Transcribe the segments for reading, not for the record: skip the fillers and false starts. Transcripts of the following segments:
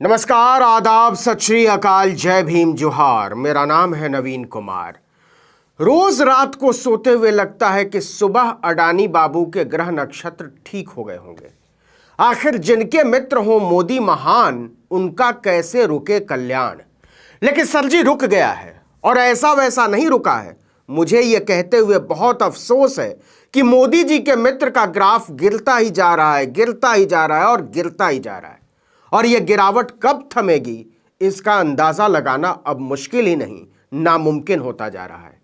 नमस्कार, आदाब, सत श्री अकाल, जय भीम, जोहार। मेरा नाम है नवीन कुमार। रोज रात को सोते हुए लगता है कि सुबह अडानी बाबू के ग्रह नक्षत्र ठीक हो गए होंगे। आखिर जिनके मित्र हों मोदी महान, उनका कैसे रुके कल्याण। लेकिन सर जी रुक गया है, और ऐसा वैसा नहीं रुका है। मुझे यह कहते हुए बहुत अफसोस है कि मोदी जी के मित्र का ग्राफ गिरता ही जा रहा है, गिरता ही जा रहा है और गिरता ही जा रहा है। और यह गिरावट कब थमेगी, इसका अंदाजा लगाना अब मुश्किल ही नहीं, नामुमकिन होता जा रहा है।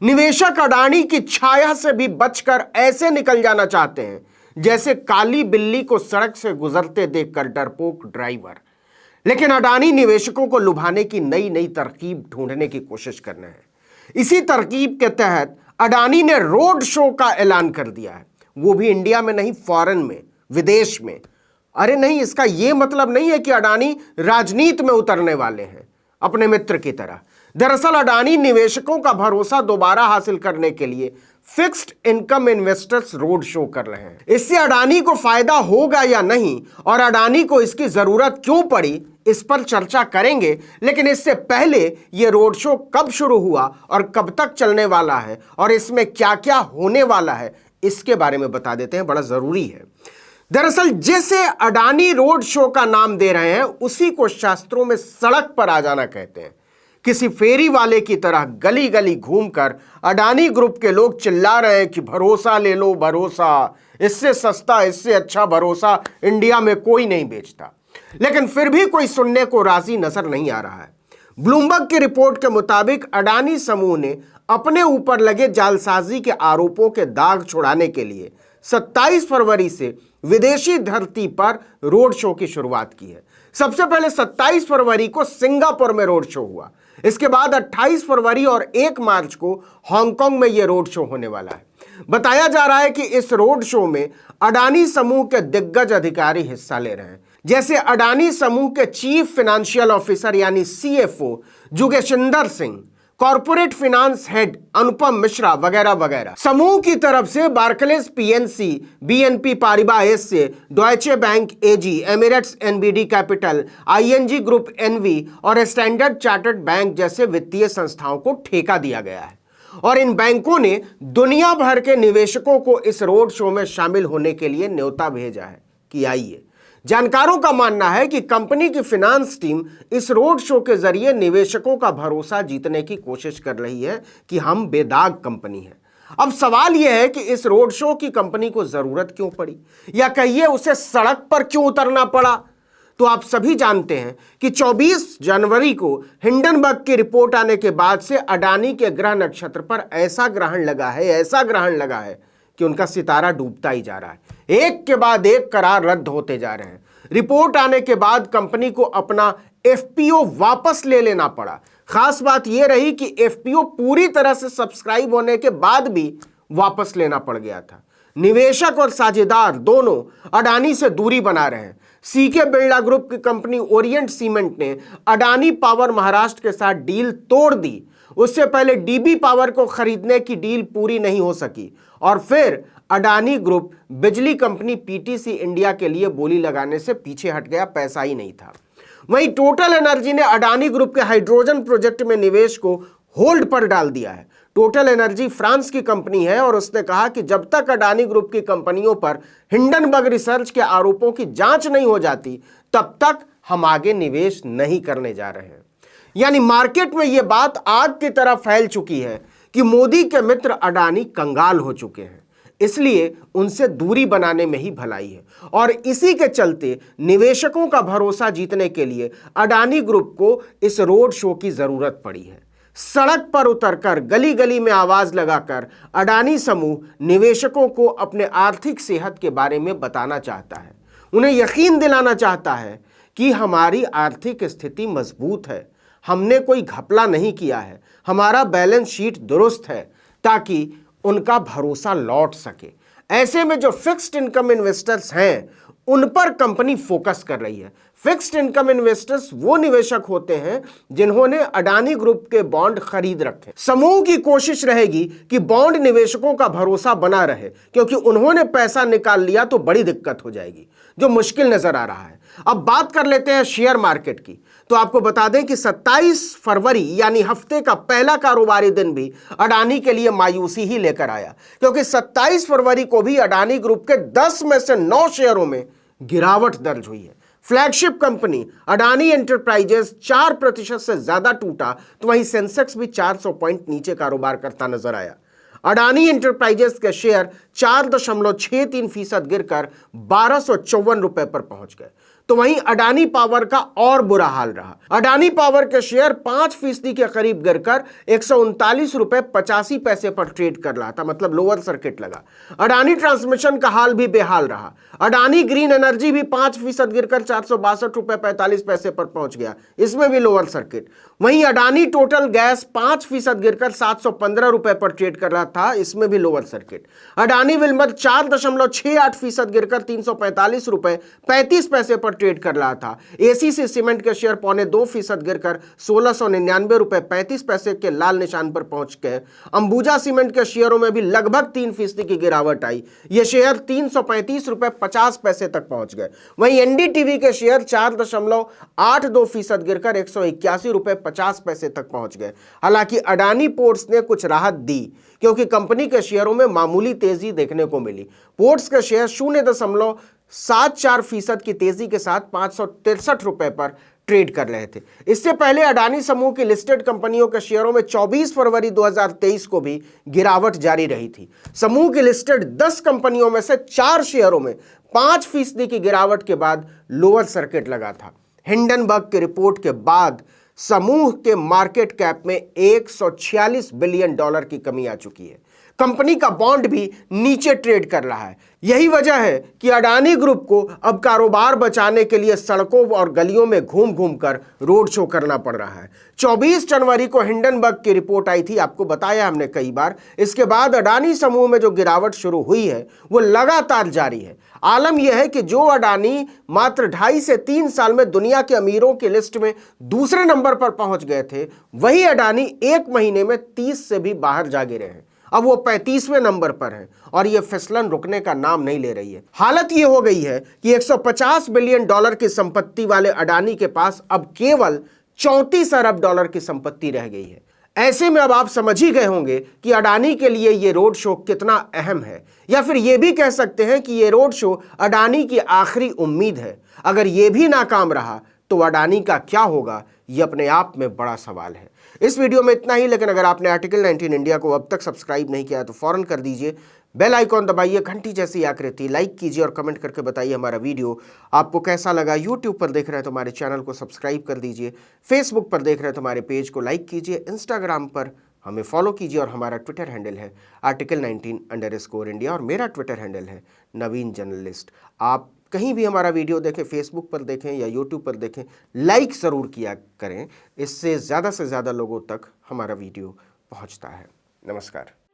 निवेशक अडानी की छाया से भी बचकर ऐसे निकल जाना चाहते हैं जैसे काली बिल्ली को सड़क से गुजरते देखकर डरपोक ड्राइवर। लेकिन अडानी निवेशकों को लुभाने की नई नई तरकीब ढूंढने की कोशिश कर रहे हैं। इसी तरकीब के तहत अडानी ने रोड शो का ऐलान कर दिया है, वो भी इंडिया में नहीं, फॉरेन में, विदेश में। अरे नहीं, इसका यह मतलब नहीं है कि अडानी राजनीति में उतरने वाले हैं अपने मित्र की तरह। दरअसल अडानी निवेशकों का भरोसा दोबारा हासिल करने के लिए fixed income investors road show कर रहे हैं। इससे अडानी को फायदा होगा या नहीं, और अडानी को इसकी जरूरत क्यों पड़ी, इस पर चर्चा करेंगे। लेकिन इससे पहले यह रोड शो कब शुरू हुआ और कब तक चलने वाला है और इसमें क्या क्या होने वाला है, इसके बारे में बता देते हैं, बड़ा जरूरी है। दरअसल जैसे अडानी रोड शो का नाम दे रहे हैं, उसी को शास्त्रों में सड़क पर आ जाना कहते हैं। किसी फेरी वाले की तरह गली गली घूमकर अडानी ग्रुप के लोग चिल्ला रहे हैं कि भरोसा ले लो, भरोसा, इससे सस्ता, इससे अच्छा भरोसा इंडिया में कोई नहीं बेचता। लेकिन फिर भी कोई सुनने को राजी नजर नहीं आ रहा है। ब्लूमबर्ग की रिपोर्ट के मुताबिक अडानी समूह ने अपने ऊपर लगे जालसाजी के आरोपों के दाग छुड़ाने के लिए 27 फरवरी से विदेशी धरती पर रोड शो की शुरुआत की है। सबसे पहले 27 फरवरी को सिंगापुर में रोड शो हुआ। इसके बाद 28 फरवरी और 1 मार्च को हांगकांग में यह रोड शो होने वाला है। बताया जा रहा है कि इस रोड शो में अडानी समूह के दिग्गज अधिकारी हिस्सा ले रहे हैं, जैसे अडानी समूह के चीफ फाइनेंशियल ऑफिसर यानी CFO Jugeshinder Singh, corporate finance head Anupam Mishra वगैरह वगैरह। समूह की तरफ से Barclays PNC, BNP Paribas SA, Deutsche bank AG, Emirates NBD capital, ING group NV और स्टैंडर्ड चार्टर्ड बैंक जैसे वित्तीय संस्थाओं को ठेका दिया गया है। और इन बैंकों ने दुनिया भर के निवेशकों को इस रोड शो में शामिल होने के लिए न्योता भेजा है कि आइए। जानकारों का मानना है कि कंपनी की फाइनेंस टीम इस रोड शो के जरिए निवेशकों का भरोसा जीतने की कोशिश कर रही है कि हम बेदाग कंपनी है। अब सवाल यह है कि इस रोड शो की कंपनी को जरूरत क्यों पड़ी, या कहिए उसे सड़क पर क्यों उतरना पड़ा। तो आप सभी जानते हैं कि 24 जनवरी को हिंडनबर्ग की रिपोर्ट आने के बाद से अडानी के ग्रह नक्षत्र पर ऐसा ग्रहण लगा है कि उनका सितारा डूबता ही जा रहा है। एक के बाद एक करार रद्द होते जा रहे हैं। रिपोर्ट आने के बाद कंपनी को अपना FPO वापस ले लेना पड़ा। खास बात यह रही कि FPO पूरी तरह से सब्सक्राइब होने के बाद भी वापस लेना पड़ गया था। निवेशक और साझेदार दोनों अडानी से दूरी बना रहे हैं। CK बिरला ग्रुप की कंपनी ओरिएंट सीमेंट ने अडानी पावर महाराष्ट्र के साथ डील तोड़ दी। उससे पहले DB पावर को खरीदने की डील पूरी नहीं हो सकी, और फिर अडानी ग्रुप बिजली कंपनी PTC इंडिया के लिए बोली लगाने से पीछे हट गया, पैसा ही नहीं था। वहीं टोटल एनर्जी ने अडानी ग्रुप के हाइड्रोजन प्रोजेक्ट में निवेश को होल्ड पर डाल दिया है। टोटल एनर्जी फ्रांस की कंपनी है और उसने कहा कि जब तक अडानी ग्रुप की कंपनियों पर हिंडनबर्ग रिसर्च के आरोपों की जांच नहीं हो जाती, तब तक हम आगे निवेश नहीं करने जा रहे हैं। यानी मार्केट में यह बात आग की तरह फैल चुकी है कि मोदी के मित्र अडानी कंगाल हो चुके हैं, इसलिए उनसे दूरी बनाने में ही भलाई है। और इसी के चलते निवेशकों का भरोसा जीतने के लिए अडानी ग्रुप को इस रोड शो की जरूरत पड़ी है। सड़क पर उतरकर गली गली में आवाज लगाकर अडानी समूह निवेशकों को अपने आर्थिक सेहत के बारे में बताना चाहता है। उन्हें यकीन दिलाना चाहता है कि हमारी आर्थिक स्थिति मजबूत है, हमने कोई घपला नहीं किया है, हमारा बैलेंस शीट दुरुस्त है, ताकि उनका भरोसा लौट सके। ऐसे में जो फिक्स्ड इनकम इन्वेस्टर्स हैं, उन पर कंपनी फोकस कर रही है। फिक्स्ड इनकम इन्वेस्टर्स वो निवेशक होते हैं जिन्होंने अडानी ग्रुप के बॉन्ड खरीद रखे। समूह की कोशिश रहेगी कि बॉन्ड निवेशकों का भरोसा बना रहे, क्योंकि उन्होंने पैसा निकाल लिया तो बड़ी दिक्कत हो जाएगी, जो मुश्किल नजर आ रहा है। अब बात कर लेते हैं शेयर मार्केट की। तो आपको बता दें कि 27 फरवरी यानी हफ्ते का पहला कारोबारी दिन भी अडानी के लिए मायूसी ही लेकर आया, क्योंकि 27 फरवरी को भी अडानी ग्रुप के 10 में से 9 शेयरों में गिरावट दर्ज हुई है। फ्लैगशिप कंपनी अडानी एंटरप्राइजेस 4% से ज्यादा टूटा, तो वहीं सेंसेक्स भी 400 पॉइंट नीचे कारोबार करता नजर आया। अडानी एंटरप्राइजेस के शेयर 4.63% गिरकर 1254 रुपए पर पहुंच गए। तो वहीं अडानी पावर का और बुरा हाल रहा। अडानी पावर के शेयर 5% के करीब गिरकर 139 रुपए 85 पैसे पर ट्रेड कर रहा था, मतलब लोअर सर्किट लगा। अडानी ट्रांसमिशन का हाल भी बेहाल रहा। अडानी ग्रीन एनर्जी भी 5% गिरकर 462 रुपए 45 पैसे पर पहुंच गया, इसमें भी लोअर सर्किट। वहीं अडानी टोटल गैस 5% गिरकर 715 रुपए पर ट्रेड कर रहा था, इसमें भी लोअर सर्किट। अडानी विल्मर 4.68% गिरकर 345 रुपए 35 पैसे पर ट्रेड कर रहा था। एसीसी सीमेंट के शेयर 2.25% गिरकर 1699 रुपए 35 पैसे के लाल निशान पर पहुंच गए। अंबुजा सीमेंट के शेयरों में भी लगभग 3% की गिरावट आई। यह शेयर 335 रुपए 50 पैसे तक पहुंच गए। वहीं एनडीटीवी के शेयर 4.82% गिरकर 181 रुपए 50 पैसे तक पहुंच गए। हालांकि अडानी पोर्ट्स ने कुछ राहत दी, क्योंकि कंपनी के शेयरों में मामूली तेजी देखने को मिली। पोर्ट्स के शेयर 0.74% की तेजी के साथ 563 रुपए पर ट्रेड कर रहे थे। इससे पहले अडानी समूह की लिस्टेड कंपनियों के शेयरों में 24 फरवरी 2023 को भी गिरावट जारी रही थी। समूह की लिस्टेड 10 कंपनियों में से 4 शेयरों में 5% की गिरावट के बाद लोअर सर्किट लगा था। हिंडनबर्ग की रिपोर्ट के बाद समूह के मार्केट कैप में $146 बिलियन की कमी आ चुकी है। कंपनी का बॉन्ड भी नीचे ट्रेड कर रहा है। यही वजह है कि अडानी ग्रुप को अब कारोबार बचाने के लिए सड़कों और गलियों में घूम घूम कर रोड शो करना पड़ रहा है। 24 जनवरी को हिंडनबर्ग की रिपोर्ट आई थी, आपको बताया हमने कई बार। इसके बाद अडानी समूह में जो गिरावट शुरू हुई है वो लगातार जारी है। आलम यह है कि जो अडानी मात्र 2.5 से 3 साल में दुनिया के अमीरों की लिस्ट में दूसरे नंबर पर पहुंच गए थे, वही अडानी 1 महीने में 30 से भी बाहर जा गिरे हैं। अब वो 35वें नंबर पर है और ये फिसलन रुकने का नाम नहीं ले रही है। हालत ये हो गई है कि $150 बिलियन की संपत्ति वाले अडानी के पास अब केवल $34 अरब की संपत्ति रह गई है। ऐसे में अब आप समझ ही गए होंगे कि अडानी के लिए ये रोड शो कितना अहम है, या फिर ये भी कह सकते हैं कि ये रोड शो अडानी की आखिरी उम्मीद है। अगर ये भी नाकाम रहा तो अडानी का क्या होगा, ये अपने आप में बड़ा सवाल है। इस वीडियो में इतना ही, लेकिन अगर आपने आर्टिकल 19 इंडिया को अब तक सब्सक्राइब नहीं किया तो फौरन कर दीजिए। बेल आइकॉन दबाइए, घंटी जैसी आकृति, लाइक कीजिए और कमेंट करके बताइए हमारा वीडियो आपको कैसा लगा। यूट्यूब पर देख रहे हैं तो हमारे चैनल को सब्सक्राइब कर दीजिए। फेसबुक पर देख रहे हैं तो हमारे पेज को लाइक कीजिए। इंस्टाग्राम पर हमें फॉलो कीजिए और हमारा ट्विटर हैंडल है article19_India और मेरा ट्विटर हैंडल है नवीन जर्नलिस्ट। आप कहीं भी हमारा वीडियो देखें, फेसबुक पर देखें या यूट्यूब पर देखें, लाइक ज़रूर किया करें। इससे ज़्यादा से ज़्यादा लोगों तक हमारा वीडियो पहुंचता है। नमस्कार।